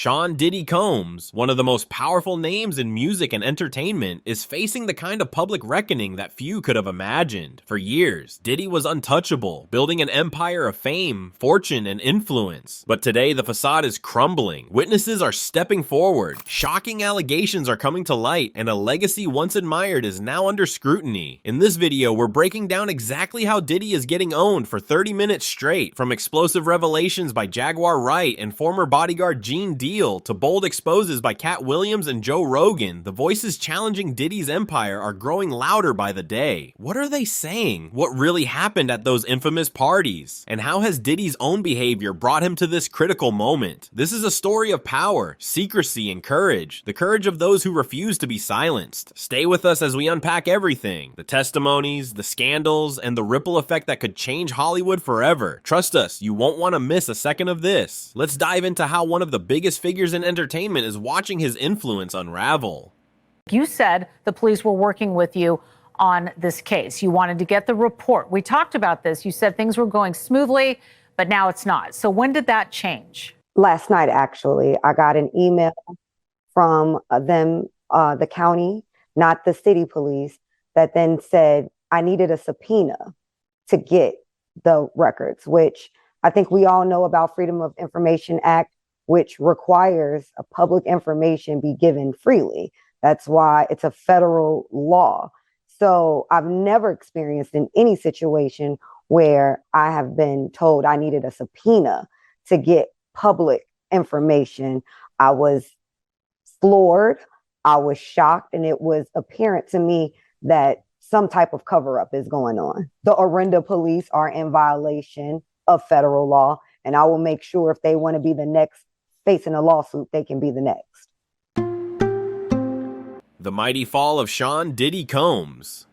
Sean "Diddy" Combs, one of the most powerful names in music and entertainment, is facing the kind of public reckoning that few could have imagined. For years, Diddy was untouchable, building an empire of fame, fortune, and influence. But today, the facade is crumbling. Witnesses are stepping forward, shocking allegations are coming to light, and a legacy once admired is now under scrutiny. In this video, we're breaking down exactly how Diddy is getting owned for 30 minutes straight, from explosive revelations by Jaguar Wright and former bodyguard Gene Deal to bold exposes by Cat Williams and Joe Rogan. The voices challenging Diddy's empire are growing louder by the day. What are they saying? What really happened at those infamous parties? And how has Diddy's own behavior brought him to this critical moment? This is a story of power, secrecy, and courage. The courage of those who refuse to be silenced. Stay with us as we unpack everything. The testimonies, the scandals, and the ripple effect that could change Hollywood forever. Trust us, you won't want to miss a second of this. Let's dive into how one of the biggest figures in entertainment is watching his influence unravel. You said the police were working with you on this case. You wanted to get the report. We talked about this. You said things were going smoothly, but now it's not. So when did that change? Last night, actually, I got an email from them, the county, not the city police, that then said I needed a subpoena to get the records, which I think we all know about Freedom of Information Act, which requires a public information be given freely. That's why it's a federal law. So I've never experienced in any situation where I have been told I needed a subpoena to get public information. I was floored. I was shocked, and it was apparent to me that some type of cover-up is going on. The Orinda police are in violation of federal law, and I will make sure if they want to be the next facing a lawsuit, they can be the next. The mighty fall of Sean "Diddy" Combs.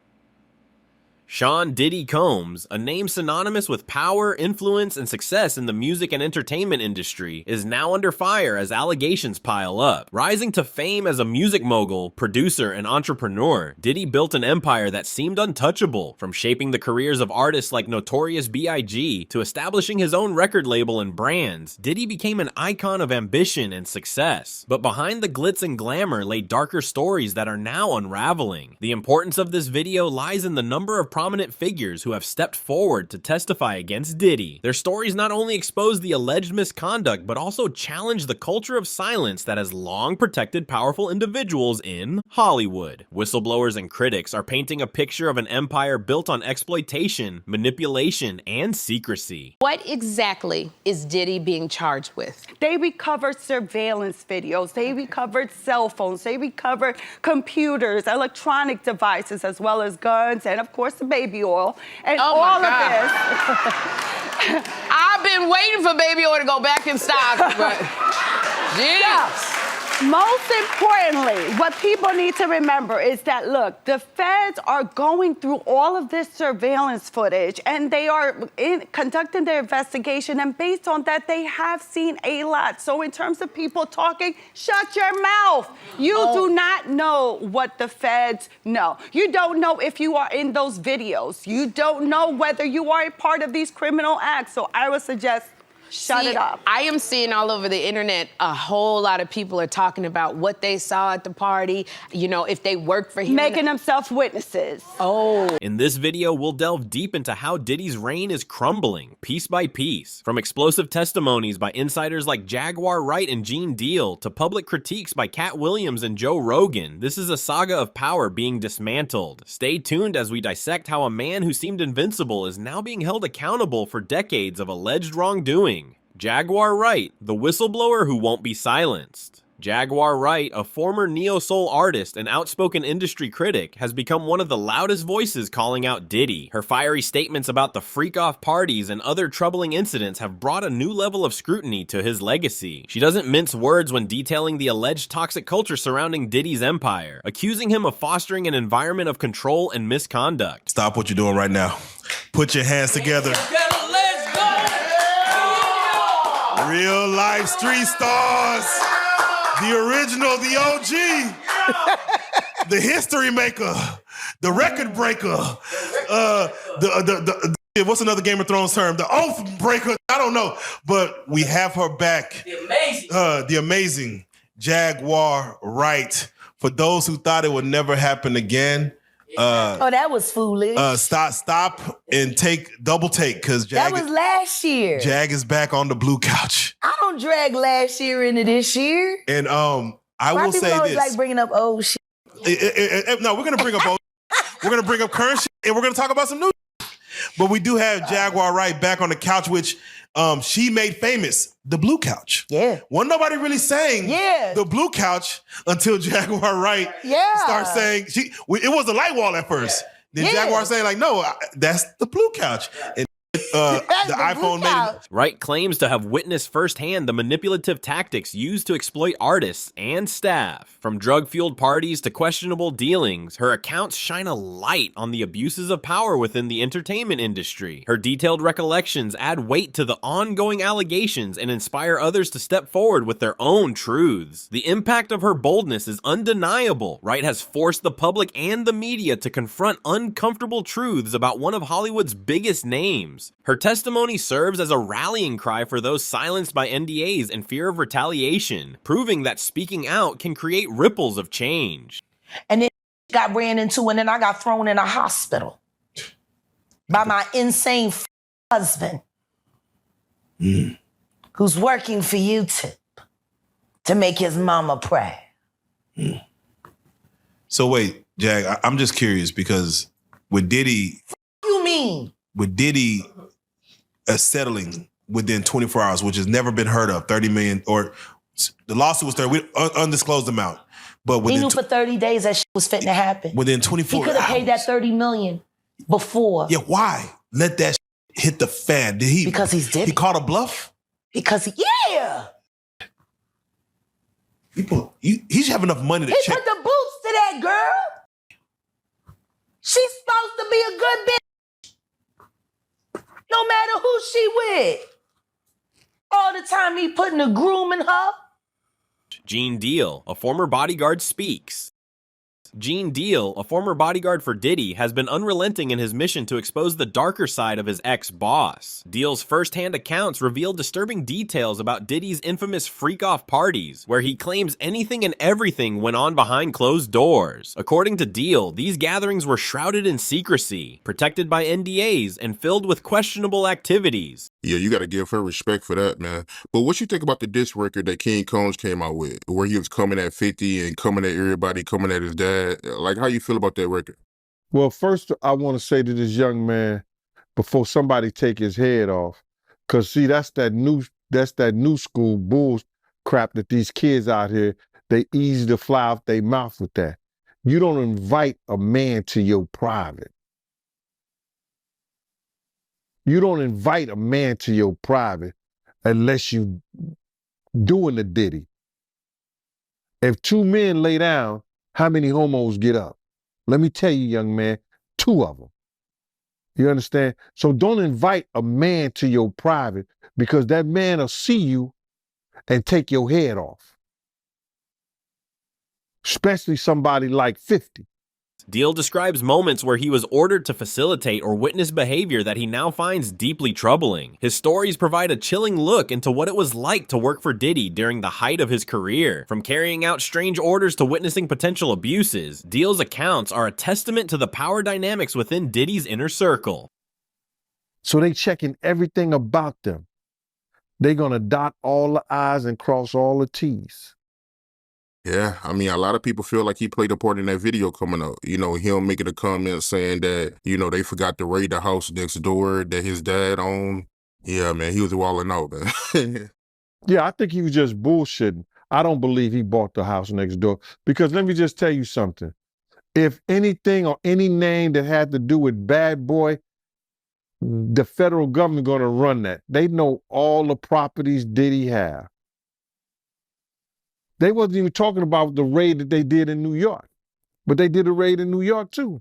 Sean "Diddy" Combs, a name synonymous with power, influence, and success in the music and entertainment industry, is now under fire as allegations pile up. Rising to fame as a music mogul, producer, and entrepreneur, Diddy built an empire that seemed untouchable, from shaping the careers of artists like Notorious B.I.G. to establishing his own record label and brands. Diddy became an icon of ambition and success. But behind the glitz and glamour lay darker stories that are now unraveling. The importance of this video lies in the number of prominent figures who have stepped forward to testify against Diddy. Their stories not only expose the alleged misconduct, but also challenge the culture of silence that has long protected powerful individuals in Hollywood. Whistleblowers and critics are painting a picture of an empire built on exploitation, manipulation, and secrecy. What exactly is Diddy being charged with? They recovered surveillance videos, they recovered cell phones, they recovered computers, electronic devices, as well as guns, and of course the baby oil, and all of this. I've been waiting for baby oil to go back in stock, but yes. Most importantly, what people need to remember is that, look, the feds are going through all of this surveillance footage, and they are conducting their investigation, and based on that, they have seen a lot. So in terms of people talking, shut your mouth. You do not know what the feds know. You don't know if you are in those videos. You don't know whether you are a part of these criminal acts. So I would suggest shut it up. I am seeing all over the internet, a whole lot of people are talking about what they saw at the party, you know, if they worked for him. Making themselves witnesses. Oh. In this video, we'll delve deep into how Diddy's reign is crumbling, piece by piece. From explosive testimonies by insiders like Jaguar Wright and Gene Deal, to public critiques by Cat Williams and Joe Rogan, this is a saga of power being dismantled. Stay tuned as we dissect how a man who seemed invincible is now being held accountable for decades of alleged wrongdoing. Jaguar Wright, the whistleblower who won't be silenced. Jaguar Wright, a former neo-soul artist and outspoken industry critic, has become one of the loudest voices calling out Diddy. Her fiery statements about the freak-off parties and other troubling incidents have brought a new level of scrutiny to his legacy. She doesn't mince words when detailing the alleged toxic culture surrounding Diddy's empire, accusing him of fostering an environment of control and misconduct. Stop what you're doing right now. Put your hands together. Real life street stars. The original, the OG. the history maker, the record breaker, what's another Game of Thrones term? The oath breaker. I don't know, but we have her back. The amazing Jaguar Wright. For those who thought it would never happen again. That was foolish. Stop and double take, because that was last year. Jag is back on the blue couch. I don't drag last year into this year. And I will say this. Like bringing up old shit. No, we're gonna bring up old. We're gonna bring up current shit, and we're gonna talk about some new. But we do have Jaguar Wright back on the couch, which she made famous, the blue couch. Yeah. Wasn't nobody really saying the blue couch until Jaguar Wright started saying it was the light wall at first. Then Jaguar saying like, no, that's the blue couch. And the iPhone made it. Wright claims to have witnessed firsthand the manipulative tactics used to exploit artists and staff. From drug-fueled parties to questionable dealings, her accounts shine a light on the abuses of power within the entertainment industry. Her detailed recollections add weight to the ongoing allegations and inspire others to step forward with their own truths. The impact of her boldness is undeniable. Wright has forced the public and the media to confront uncomfortable truths about one of Hollywood's biggest names. Her testimony serves as a rallying cry for those silenced by NDAs and fear of retaliation, proving that speaking out can create ripples of change. And then got ran into, and then I got thrown in a hospital by my insane husband, who's working for YouTube to make his mama proud. So wait, Jag, I'm just curious, because with Diddy, you mean? With Diddy settling within 24 hours, which has never been heard of, 30 million, or the lawsuit was 30, undisclosed amount. But he knew for 30 days that shit was fitting to happen. Within 24 hours. He could have paid that 30 million before. Yeah, why? Let that hit the fan. Did he? Because he's Diddy. He called a bluff? Because He should have enough money to check. He put the boots to that girl. She's supposed to be a good bitch. No matter who she with. All the time he putting a groom in her. Gene Deal, a former bodyguard, speaks. Gene Deal, a former bodyguard for Diddy, has been unrelenting in his mission to expose the darker side of his ex-boss. Deal's first-hand accounts reveal disturbing details about Diddy's infamous freak-off parties, where he claims anything and everything went on behind closed doors. According to Deal, these gatherings were shrouded in secrecy, protected by NDAs, and filled with questionable activities. Yeah, you got to give her respect for that, man. But what you think about the diss record that King Combs came out with, where he was coming at 50 and coming at everybody, coming at his dad? Like, how you feel about that record? Well, first, I want to say to this young man, before somebody take his head off, because see, that's that new school bull crap that these kids out here, they easy to fly out their mouth with that. You don't invite a man to your private. You don't invite a man to your private unless you doing the Diddy. If two men lay down, how many homos get up? Let me tell you, young man, 2 of them. You understand? So don't invite a man to your private, because that man will see you and take your head off. Especially somebody like 50. Deal describes moments where he was ordered to facilitate or witness behavior that he now finds deeply troubling. His stories provide a chilling look into what it was like to work for Diddy during the height of his career. From carrying out strange orders to witnessing potential abuses, Deal's accounts are a testament to the power dynamics within Diddy's inner circle. So they checking everything about them. They're gonna dot all the I's and cross all the T's. Yeah, I mean, a lot of people feel like he played a part in that video coming out. You know, him making a comment saying that, you know, they forgot to raid the house next door that his dad owned. Yeah, man, he was walling out, man. Yeah, I think he was just bullshitting. I don't believe he bought the house next door. Because let me just tell you something. If anything or any name that had to do with Bad Boy, the federal government going to run that. They know all the properties Diddy have. They wasn't even talking about the raid that they did in New York. But they did a raid in New York, too.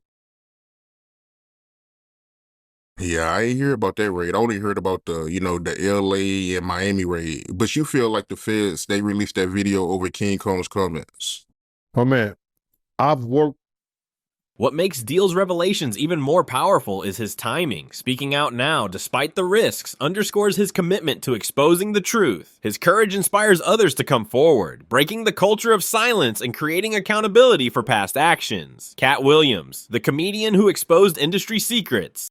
Yeah, I ain't hear about that raid. I only heard about the, you know, the LA and Miami raid. But you feel like the feds, they released that video over King Combs' comments. Oh, man, I've worked. What makes Deal's revelations even more powerful is his timing. Speaking out now, despite the risks, underscores his commitment to exposing the truth. His courage inspires others to come forward, breaking the culture of silence and creating accountability for past actions. Cat Williams, the comedian who exposed industry secrets.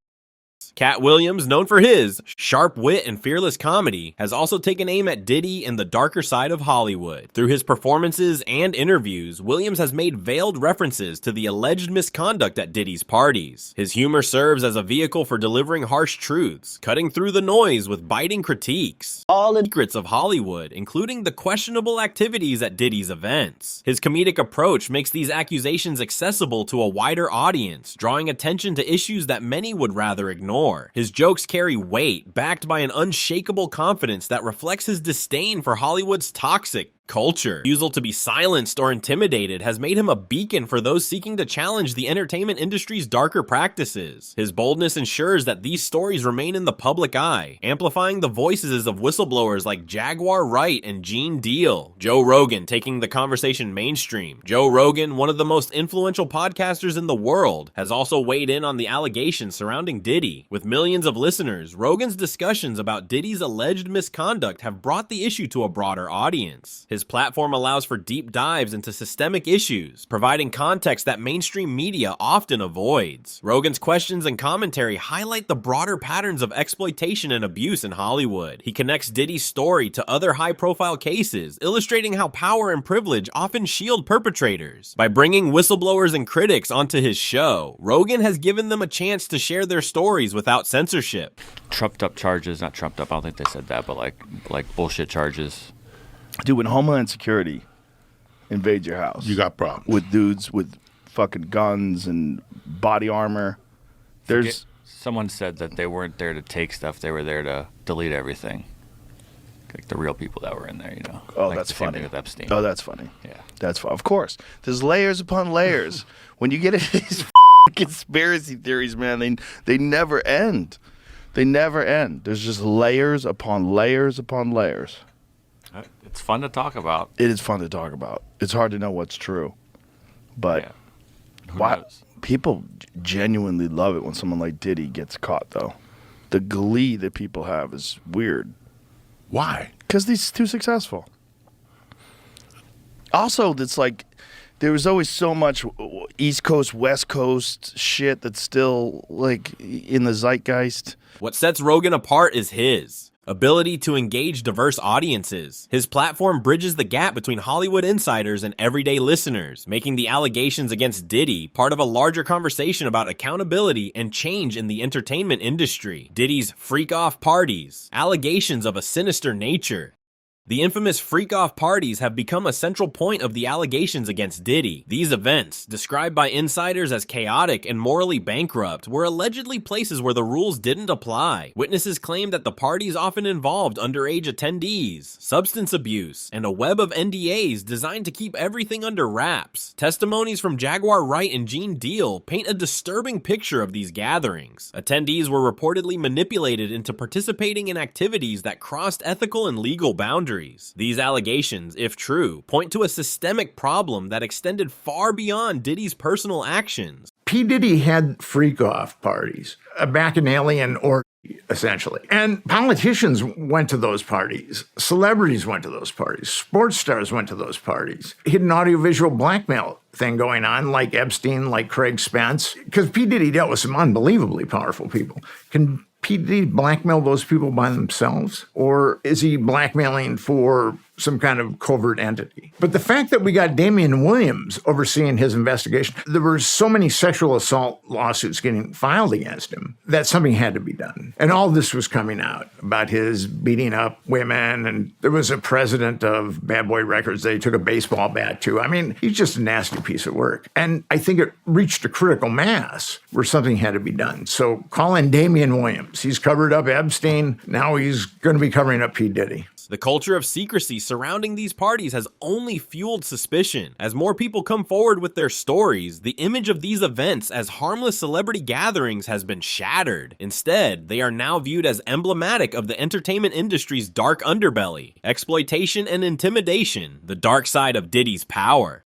Cat Williams, known for his sharp wit and fearless comedy, has also taken aim at Diddy and the darker side of Hollywood. Through his performances and interviews, Williams has made veiled references to the alleged misconduct at Diddy's parties. His humor serves as a vehicle for delivering harsh truths, cutting through the noise with biting critiques. All the secrets of Hollywood, including the questionable activities at Diddy's events. His comedic approach makes these accusations accessible to a wider audience, drawing attention to issues that many would rather ignore. His jokes carry weight, backed by an unshakable confidence that reflects his disdain for Hollywood's toxic culture. Refusal to be silenced or intimidated has made him a beacon for those seeking to challenge the entertainment industry's darker practices. His boldness ensures that these stories remain in the public eye, amplifying the voices of whistleblowers like Jaguar Wright and Gene Deal. Joe Rogan taking the conversation mainstream. Joe Rogan, one of the most influential podcasters in the world, has also weighed in on the allegations surrounding Diddy. With millions of listeners, Rogan's discussions about Diddy's alleged misconduct have brought the issue to a broader audience. His platform allows for deep dives into systemic issues, providing context that mainstream media often avoids. Rogan's questions and commentary highlight the broader patterns of exploitation and abuse in Hollywood. He connects Diddy's story to other high-profile cases, illustrating how power and privilege often shield perpetrators. By bringing whistleblowers and critics onto his show, Rogan has given them a chance to share their stories without censorship. Trumped up charges, not trumped up, I don't think they said that, but like bullshit charges. Dude, when Homeland Security invades your house, You got problems. with dudes with fucking guns and body armor. Someone said that they weren't there to take stuff; they were there to delete everything. Like the real people that were in there, you know. Oh, like that's the same funny. thing with Epstein. Oh, that's funny. Yeah, That's of course. There's layers upon layers. When you get into these conspiracy theories, man, they never end. They never end. There's just layers upon layers upon layers. it's fun to talk about. It is fun to talk about. It's hard to know what's true, but Yeah. Who why knows? people genuinely love it when someone like Diddy gets caught, though. The glee that people have is weird. Why? Because he's too successful. Also, it's like there was always so much East Coast, West Coast shit that's still like in the zeitgeist. What sets Rogan apart is his ability to engage diverse audiences. His platform bridges the gap between Hollywood insiders and everyday listeners, making the allegations against Diddy part of a larger conversation about accountability and change in the entertainment industry. Diddy's freak-off parties, allegations of a sinister nature. The infamous freak-off parties have become a central point of the allegations against Diddy. These events, described by insiders as chaotic and morally bankrupt, were allegedly places where the rules didn't apply. Witnesses claim that the parties often involved underage attendees, substance abuse, and a web of NDAs designed to keep everything under wraps. Testimonies from Jaguar Wright and Gene Deal paint a disturbing picture of these gatherings. Attendees were reportedly manipulated into participating in activities that crossed ethical and legal boundaries. These allegations, if true, point to a systemic problem that extended far beyond Diddy's personal actions. P. Diddy had freak-off parties, a bacchanalian orgy, essentially. And politicians went to those parties. Celebrities went to those parties. Sports stars went to those parties. He had an audiovisual blackmail thing going on, like Epstein, like Craig Spence, because P. Diddy dealt with some unbelievably powerful people. Can P. Diddy blackmail those people by themselves? Or is he blackmailing for some kind of covert entity? But the fact that we got Damian Williams overseeing his investigation, there were so many sexual assault lawsuits getting filed against him that something had to be done. And all this was coming out about his beating up women. And there was a president of Bad Boy Records that he took a baseball bat to. I mean, he's just a nasty piece of work. And I think it reached a critical mass where something had to be done. So call in Damian Williams. He's covered up Epstein. Now he's going to be covering up P. Diddy. The culture of secrecy surrounding these parties has only fueled suspicion. As more people come forward with their stories, the image of these events as harmless celebrity gatherings has been shattered. Instead, they are now viewed as emblematic of the entertainment industry's dark underbelly, exploitation and intimidation, the dark side of Diddy's power.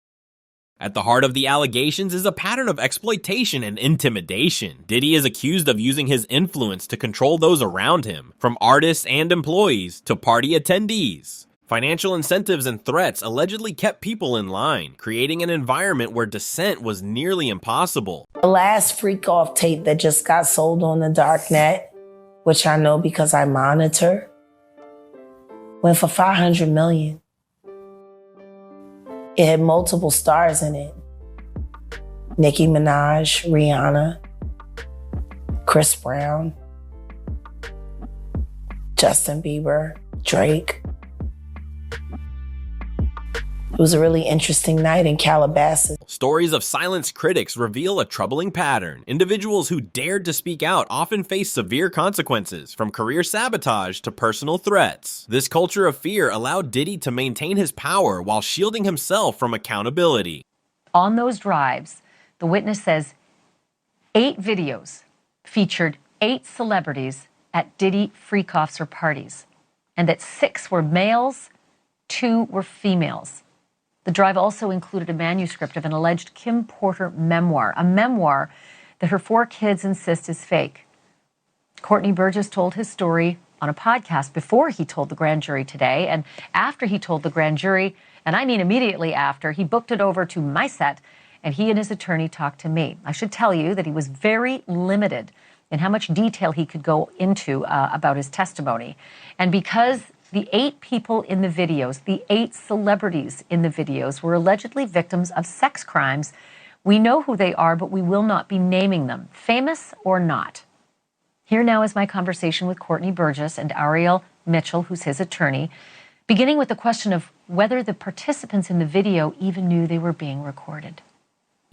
At the heart of the allegations is a pattern of exploitation and intimidation. Diddy is accused of using his influence to control those around him, from artists and employees to party attendees. Financial incentives and threats allegedly kept people in line, creating an environment where dissent was nearly impossible. The last freak off tape that just got sold on the dark net, which I know because I monitor, went for $500 million. It had multiple stars in it. Nicki Minaj, Rihanna, Chris Brown, Justin Bieber, Drake. It was a really interesting night in Calabasas. Stories of silenced critics reveal a troubling pattern. Individuals who dared to speak out often face severe consequences, from career sabotage to personal threats. This culture of fear allowed Diddy to maintain his power while shielding himself from accountability. On those drives, the witness says 8 videos featured 8 celebrities at Diddy freak-offs or parties, and that 6 were males, 2 were females. The drive also included a manuscript of an alleged Kim Porter memoir, a memoir that her 4 kids insist is fake. Courtney Burgess told his story on a podcast before he told the grand jury today, and after he told the grand jury, and I mean immediately after, he booked it over to my set, and he and his attorney talked to me. I should tell you that he was very limited in how much detail he could go into about his testimony. And because the 8 people in the videos, the 8 celebrities in the videos were allegedly victims of sex crimes, we know who they are, but we will not be naming them, famous or not. Here now is my conversation with Courtney Burgess and Ariel Mitchell, who's his attorney, beginning with the question of whether the participants in the video even knew they were being recorded.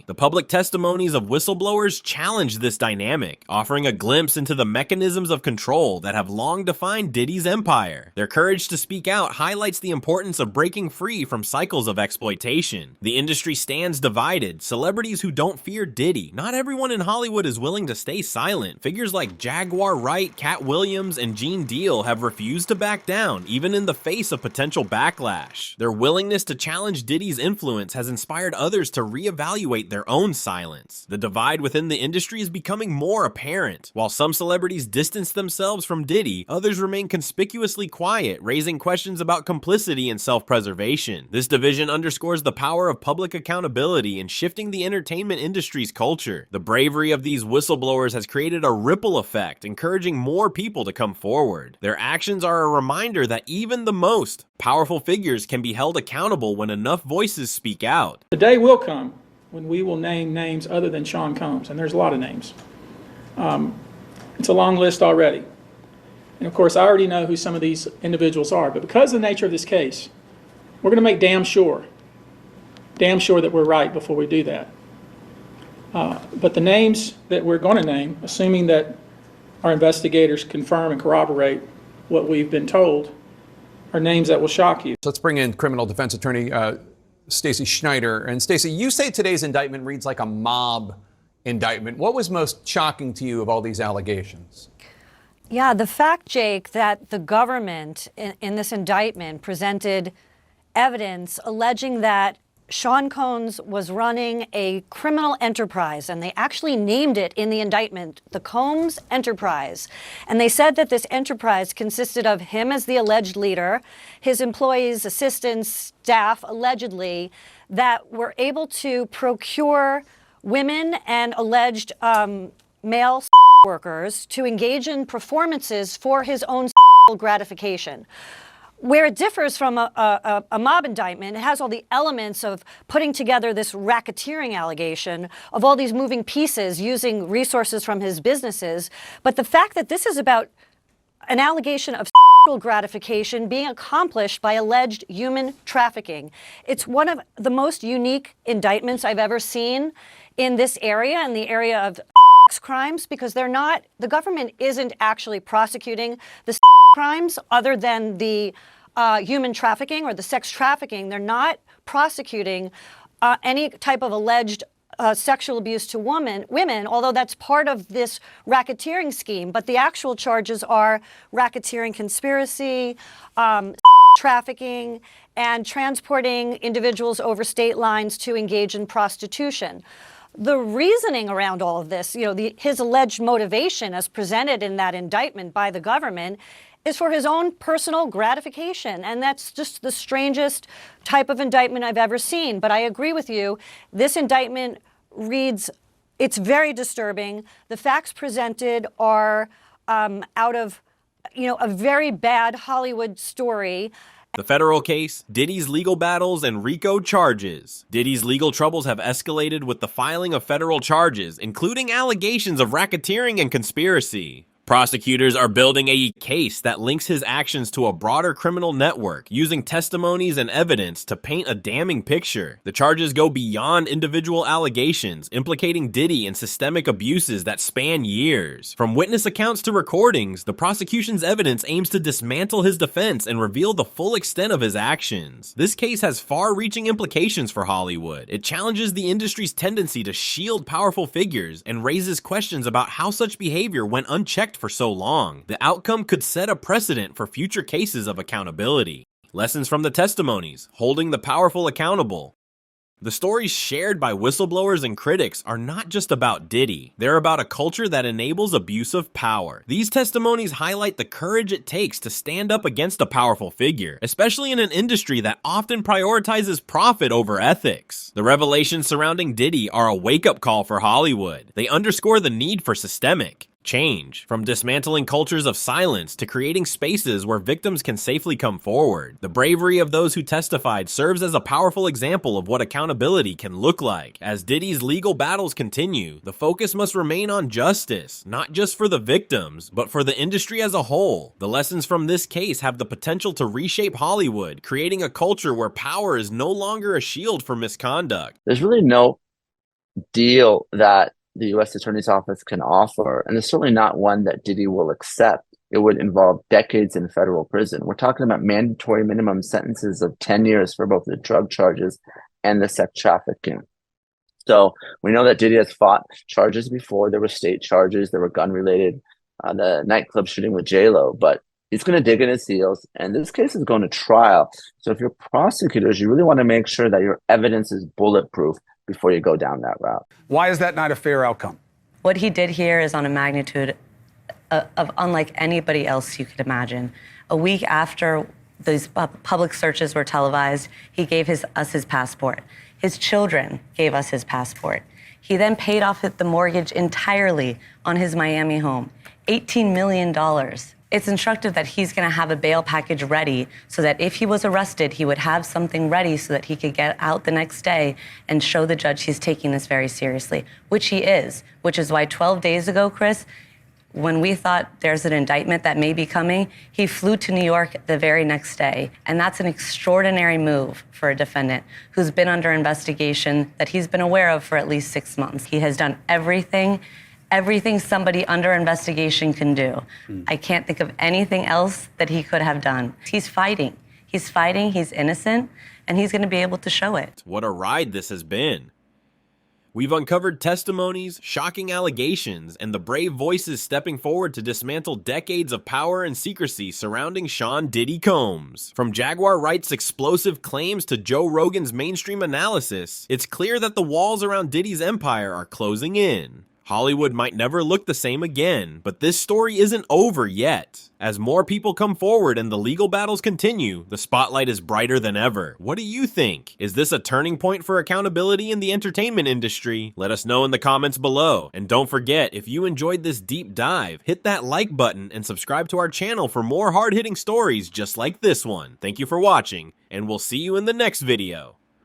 The public testimonies of whistleblowers challenge this dynamic, offering a glimpse into the mechanisms of control that have long defined Diddy's empire. Their courage to speak out highlights the importance of breaking free from cycles of exploitation. The industry stands divided. Celebrities who don't fear Diddy. Not everyone in Hollywood is willing to stay silent. Figures like Jaguar Wright, Cat Williams, and Gene Deal have refused to back down, even in the face of potential backlash. Their willingness to challenge Diddy's influence has inspired others to reevaluate their own silence. The divide within the industry is becoming more apparent. While some celebrities distance themselves from Diddy, others remain conspicuously quiet, raising questions about complicity and self-preservation. This division underscores the power of public accountability in shifting the entertainment industry's culture. The bravery of these whistleblowers has created a ripple effect, encouraging more people to come forward. Their actions are a reminder that even the most powerful figures can be held accountable when enough voices speak out. The day will come when we will name names other than Sean Combs, and there's a lot of names. It's a long list already. And of course, I already know who some of these individuals are, but because of the nature of this case, we're gonna make damn sure that we're right before we do that. But the names that we're gonna name, assuming that our investigators confirm and corroborate what we've been told, are names that will shock you. So let's bring in criminal defense attorney Stacey Schneider. And Stacey, you say today's indictment reads like a mob indictment. What was most shocking to you of all these allegations? Yeah, the fact, Jake, that the government in this indictment presented evidence alleging that Sean Combs was running a criminal enterprise, and they actually named it in the indictment, the Combs Enterprise. And they said that this enterprise consisted of him as the alleged leader, his employees, assistants, staff, allegedly, that were able to procure women and alleged male workers to engage in performances for his own gratification. Where it differs from a mob indictment, it has all the elements of putting together this racketeering allegation of all these moving pieces using resources from his businesses. But the fact that this is about an allegation of sexual gratification being accomplished by alleged human trafficking, it's one of the most unique indictments I've ever seen in this area, in the area of crimes, because the government isn't actually prosecuting the crimes other than the human trafficking or the sex trafficking. They're not prosecuting any type of alleged sexual abuse to women, although that's part of this racketeering scheme. But the actual charges are racketeering conspiracy, trafficking and transporting individuals over state lines to engage in prostitution. The reasoning around all of this, his alleged motivation as presented in that indictment by the government is for his own personal gratification. And that's just the strangest type of indictment I've ever seen. But I agree with you. This indictment reads, it's very disturbing. The facts presented are out of, a very bad Hollywood story. The federal case, Diddy's legal battles, and RICO charges. Diddy's legal troubles have escalated with the filing of federal charges, including allegations of racketeering and conspiracy. Prosecutors are building a case that links his actions to a broader criminal network, using testimonies and evidence to paint a damning picture. The charges go beyond individual allegations, implicating Diddy in systemic abuses that span years. From witness accounts to recordings, the prosecution's evidence aims to dismantle his defense and reveal the full extent of his actions. This case has far-reaching implications for Hollywood. It challenges the industry's tendency to shield powerful figures and raises questions about how such behavior went unchecked for so long. The outcome could set a precedent for future cases of accountability. Lessons from the testimonies, holding the powerful accountable. The stories shared by whistleblowers and critics are not just about Diddy. They're about a culture that enables abuse of power. These testimonies highlight the courage it takes to stand up against a powerful figure, especially in an industry that often prioritizes profit over ethics. The revelations surrounding Diddy are a wake-up call for Hollywood. They underscore the need for systemic change, from dismantling cultures of silence to creating spaces where victims can safely come forward. The bravery of those who testified serves as a powerful example of what accountability can look like. As Diddy's legal battles continue, the focus must remain on justice, not just for the victims, but for the industry as a whole. The lessons from this case have the potential to reshape Hollywood, creating a culture where power is no longer a shield for misconduct. There's really no deal that the U.S. Attorney's Office can offer, and it's certainly not one that Diddy will accept. It would involve decades in federal prison. We're talking about mandatory minimum sentences of 10 years for both the drug charges and the sex trafficking. So we know that Diddy has fought charges before. There were state charges, there were gun-related, the nightclub shooting with J-Lo, but he's going to dig in his heels, and this case is going to trial. So if you're prosecutors, you really want to make sure that your evidence is bulletproof before you go down that route. Why is that not a fair outcome? What he did here is on a magnitude of unlike anybody else you could imagine. A week after those public searches were televised, he gave us his passport. His children gave us his passport. He then paid off the mortgage entirely on his Miami home, $18 million. It's instructive that he's going to have a bail package ready so that if he was arrested, he would have something ready so that he could get out the next day and show the judge he's taking this very seriously, which he is, which is why 12 days ago, Chris, when we thought there's an indictment that may be coming, he flew to New York the very next day. And that's an extraordinary move for a defendant who's been under investigation that he's been aware of for at least 6 months. He has done everything somebody under investigation can do. I can't think of anything else that he could have done. He's fighting. He's innocent, and he's going to be able to show it. What a ride this has been. We've uncovered testimonies, shocking allegations, and the brave voices stepping forward to dismantle decades of power and secrecy surrounding Sean Diddy Combs. From Jaguar Wright's explosive claims to Joe Rogan's mainstream analysis, it's clear that the walls around Diddy's empire are closing in. Hollywood might never look the same again, but this story isn't over yet. As more people come forward and the legal battles continue, the spotlight is brighter than ever. What do you think? Is this a turning point for accountability in the entertainment industry? Let us know in the comments below. And don't forget, if you enjoyed this deep dive, hit that like button and subscribe to our channel for more hard-hitting stories just like this one. Thank you for watching, and we'll see you in the next video.